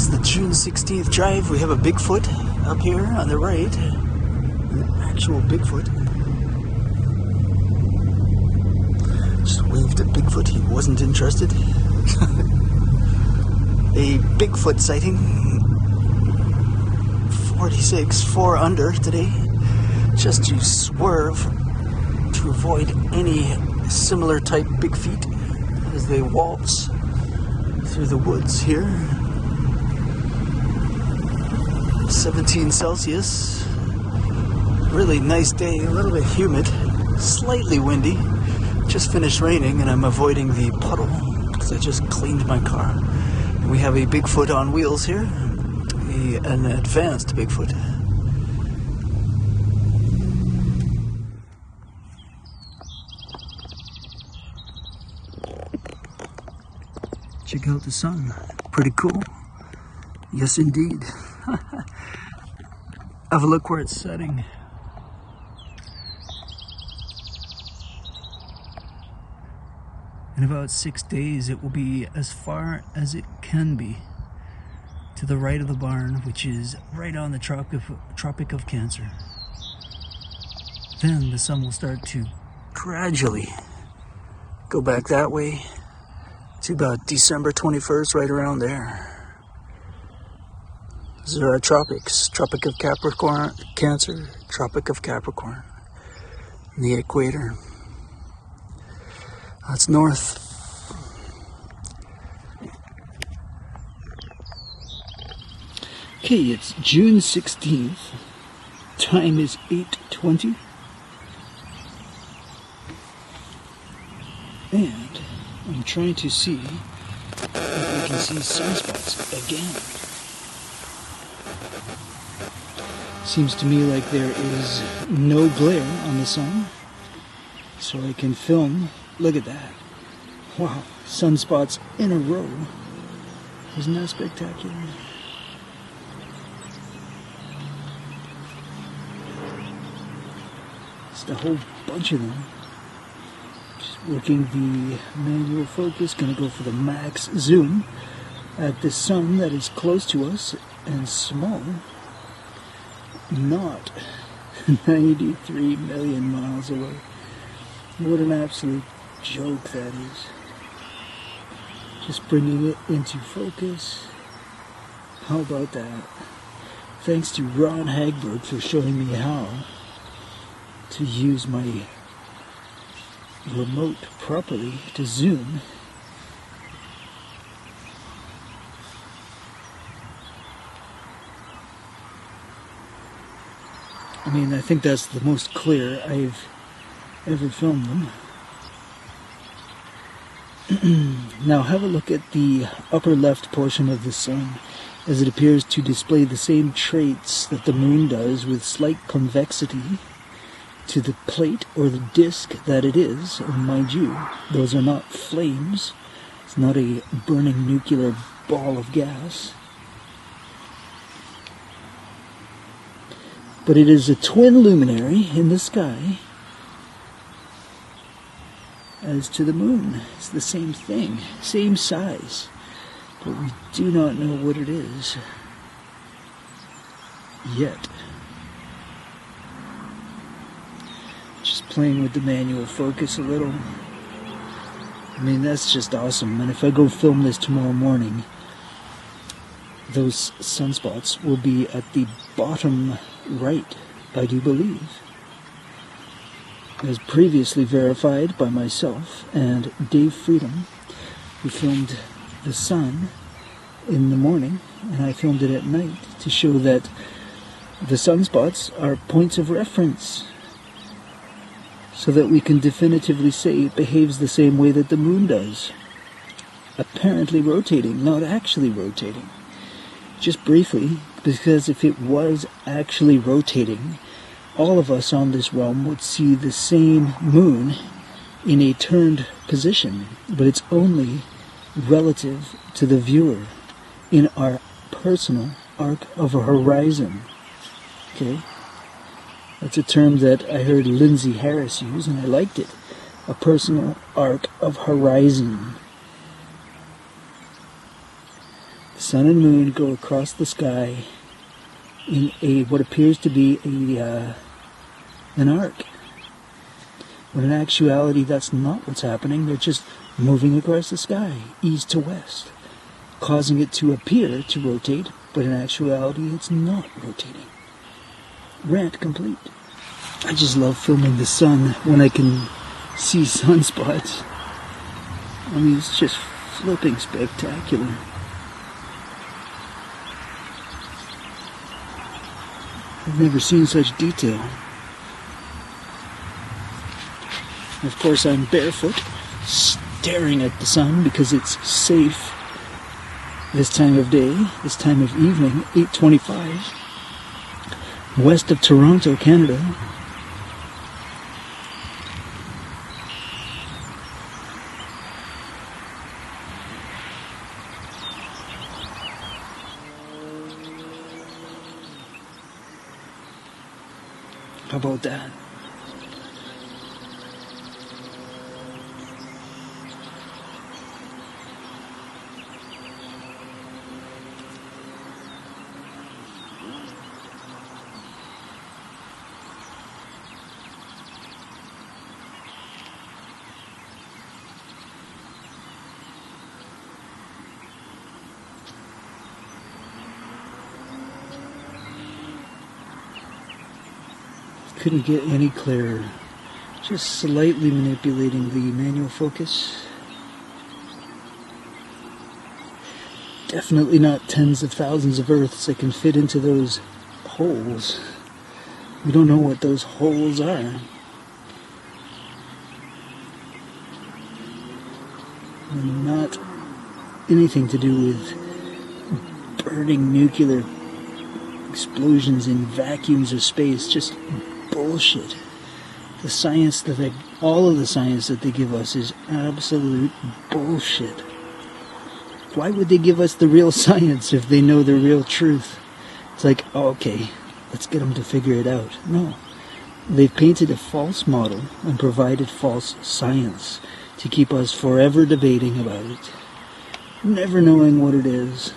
is the June 16th drive. We have a Bigfoot up here on the right. An actual Bigfoot. Just waved at Bigfoot. He wasn't interested. A Bigfoot sighting. 46, 4 under today. Just to swerve to avoid any similar type big feet as they waltz through the woods here. 17 Celsius. Really nice day, a little bit humid, slightly windy. Just finished raining and I'm avoiding the puddle because I just cleaned my car. And we have a Bigfoot on wheels here, an advanced Bigfoot. Check out the sun. Pretty cool. Yes, indeed. Have a look where it's setting. In about 6 days, it will be as far as it can be to the right of the barn, which is right on the Tropic of Cancer. Then the sun will start to gradually go back that way to about December 21st, right around there. These are our tropics. Tropic of Capricorn, Cancer, Tropic of Capricorn, and the equator. That's north. Okay, it's June 16th. Time is 8:20. And I'm trying to see if I can see sunspots again. Seems to me like there is no glare on the sun, so I can film. Look at that. Wow, sunspots in a row. Isn't that spectacular? Just a whole bunch of them. Just working the manual focus, gonna go for the max zoom at the sun that is close to us and small. Not 93 million miles away. What an absolute joke that is. Just bringing it into focus. How about that? Thanks to Ron Hagberg for showing me how to use my remote properly to zoom. I mean, I think that's the most clear I've ever filmed them. Now have a look at the upper left portion of the sun, as it appears to display the same traits that the moon does, with slight convexity to the plate or the disk that it is. And mind you, those are not flames. It's not a burning nuclear ball of gas. But it is a twin luminary in the sky. As to the moon, it's the same thing, same size, but we do not know what it is yet. Just playing with the manual focus a little. I mean, that's just awesome. And if I go film this tomorrow morning, those sunspots will be at the bottom right, I do believe. As previously verified by myself and Dave Freedom, who filmed the sun in the morning, and I filmed it at night to show that the sunspots are points of reference, so that we can definitively say it behaves the same way that the moon does. Apparently rotating, not actually rotating. Just briefly, because if it was actually rotating, all of us on this realm would see the same moon in a turned position, but it's only relative to the viewer in our personal arc of a horizon. Okay? That's a term that I heard Lindsay Harris use, and I liked it. A personal arc of horizon. The sun and moon go across the sky in what appears to be an arc. When in actuality, that's not what's happening. They're just moving across the sky, east to west, causing it to appear to rotate, but in actuality, it's not rotating. Rant complete. I just love filming the sun when I can see sunspots. I mean, it's just flipping spectacular. I've never seen such detail. Of course, I'm barefoot, staring at the sun because it's safe this time of day, this time of evening, 8:25, west of Toronto, Canada. How about that? Couldn't get any clearer. Just slightly manipulating the manual focus. Definitely not tens of thousands of Earths that can fit into those holes. We don't know what those holes are. And not anything to do with burning nuclear explosions in vacuums of space. Just bullshit. The science that all of the science that they give us is absolute bullshit. Why would they give us the real science if they know the real truth? It's like, oh, okay, let's get them to figure it out. No. They've painted a false model and provided false science to keep us forever debating about it, never knowing what it is,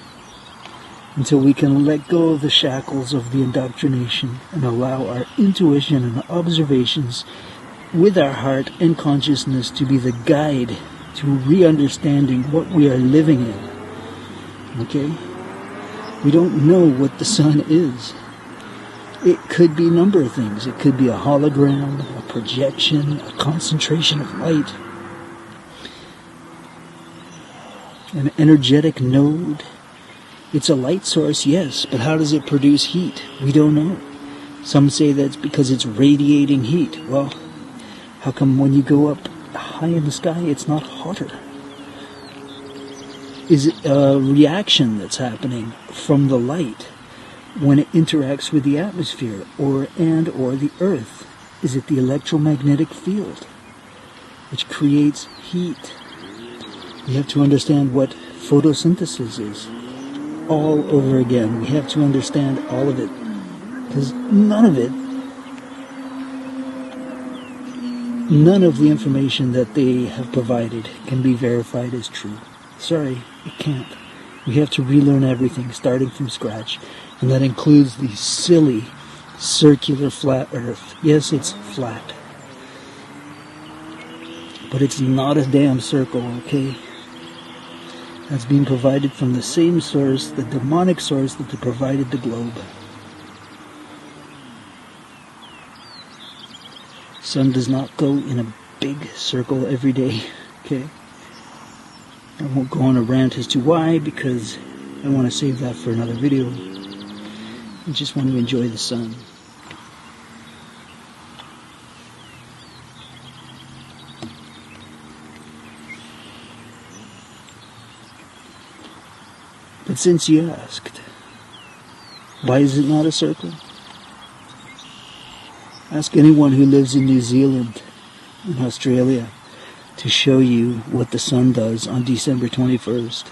until we can let go of the shackles of the indoctrination and allow our intuition and observations with our heart and consciousness to be the guide to re-understanding what we are living in. Okay? We don't know what the sun is. It could be a number of things. It could be a hologram, a projection, a concentration of light, an energetic node. It's a light source, yes, but how does it produce heat? We don't know. Some say that's because it's radiating heat. Well, how come when you go up high in the sky, it's not hotter? Is it a reaction that's happening from the light when it interacts with the atmosphere or the Earth? Is it the electromagnetic field which creates heat? You have to understand what photosynthesis is. All over again. We have to understand all of it. Because none of the information that they have provided can be verified as true. Sorry, it can't. We have to relearn everything, starting from scratch. And that includes the silly, circular flat Earth. Yes, it's flat. But it's not a damn circle, okay? That's being provided from the same source, the demonic source that provided the globe. Sun does not go in a big circle every day, okay? I won't go on a rant as to why, because I want to save that for another video. I just want to enjoy the sun. But since you asked, why is it not a circle? Ask anyone who lives in New Zealand and Australia to show you what the sun does on December 21st.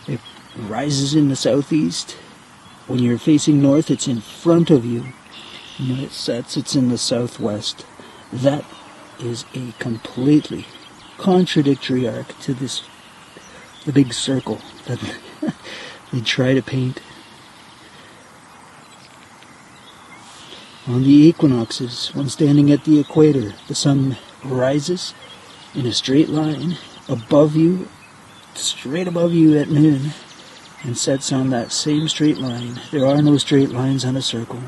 It rises in the southeast. When you're facing north, it's in front of you. And when it sets, it's in the southwest. That is a completely contradictory arc to the big circle that they try to paint. On the equinoxes, when standing at the equator, the sun rises in a straight line above you, straight above you at noon, and sets on that same straight line. There are no straight lines on a circle.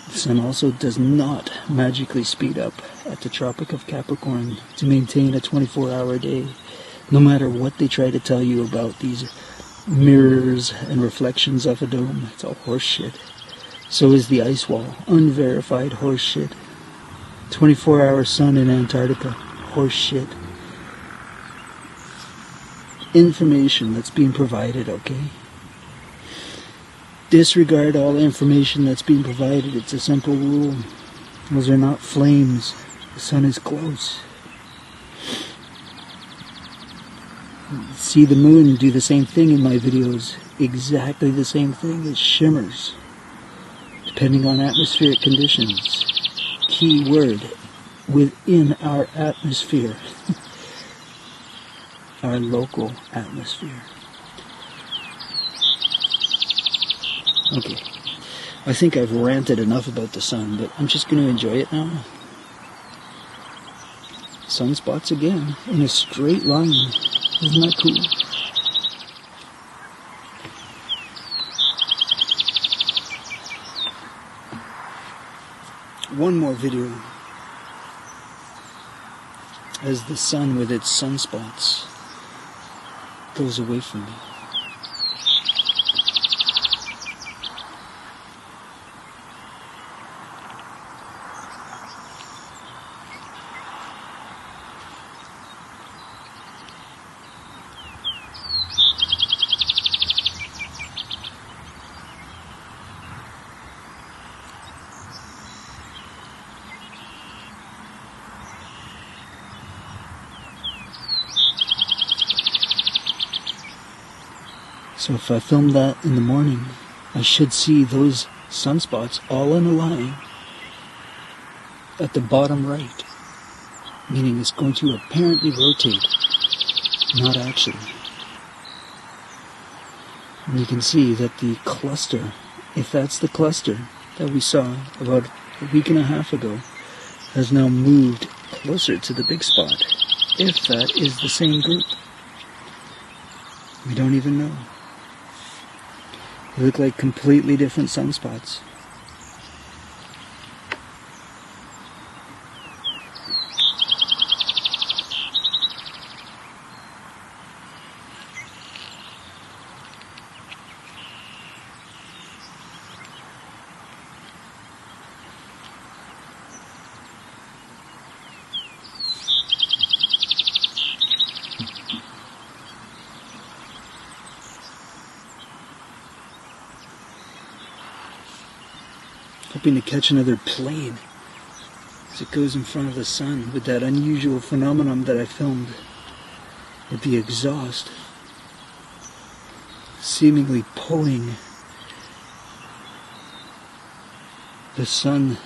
The sun also does not magically speed up at the Tropic of Capricorn to maintain a 24-hour day, no matter what they try to tell you about these mirrors and reflections of a dome. It's all horseshit. So is the ice wall, unverified horseshit. 24-hour sun in Antarctica, horseshit. Information that's being provided, okay? Disregard all information that's being provided. It's a simple rule. Those are not flames. The sun is close. See the moon do the same thing in my videos. Exactly the same thing. It shimmers. Depending on atmospheric conditions. Key word, within our atmosphere. Our local atmosphere. Okay. I think I've ranted enough about the sun, but I'm just going to enjoy it now. Sunspots again, in a straight line. Isn't that cool? One more video as the sun with its sunspots goes away from me. So if I film that in the morning, I should see those sunspots all in a line at the bottom right, meaning it's going to apparently rotate, not actually. And you can see that the cluster, if that's the cluster that we saw about a week and a half ago, has now moved closer to the big spot, if that is the same group. We don't even know. They look like completely different sunspots. Hoping to catch another plane as it goes in front of the sun with that unusual phenomenon that I filmed with the exhaust seemingly pulling the sun.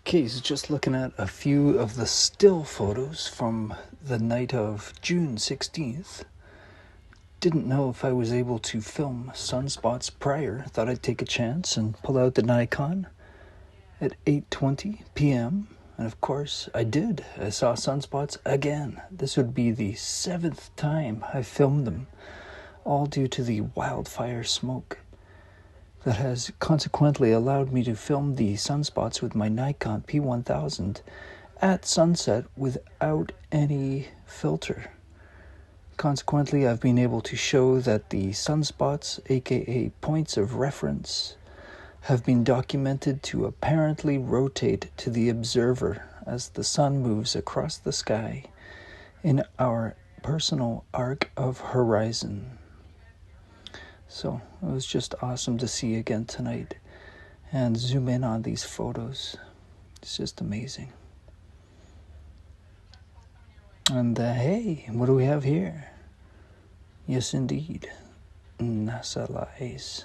Okay, so just looking at a few of the still photos from the night of June 16th. Didn't know if I was able to film sunspots prior. Thought I'd take a chance and pull out the Nikon at 8:20 p.m. And of course, I did. I saw sunspots again. This would be the 7th time I filmed them, all due to the wildfire smoke that has consequently allowed me to film the sunspots with my Nikon P1000 at sunset without any filter. Consequently, I've been able to show that the sunspots, aka points of reference, have been documented to apparently rotate to the observer as the sun moves across the sky in our personal arc of horizon. So it was just awesome to see again tonight and zoom in on these photos. It's just amazing. And hey, what do we have here? Yes, indeed. NASA lies.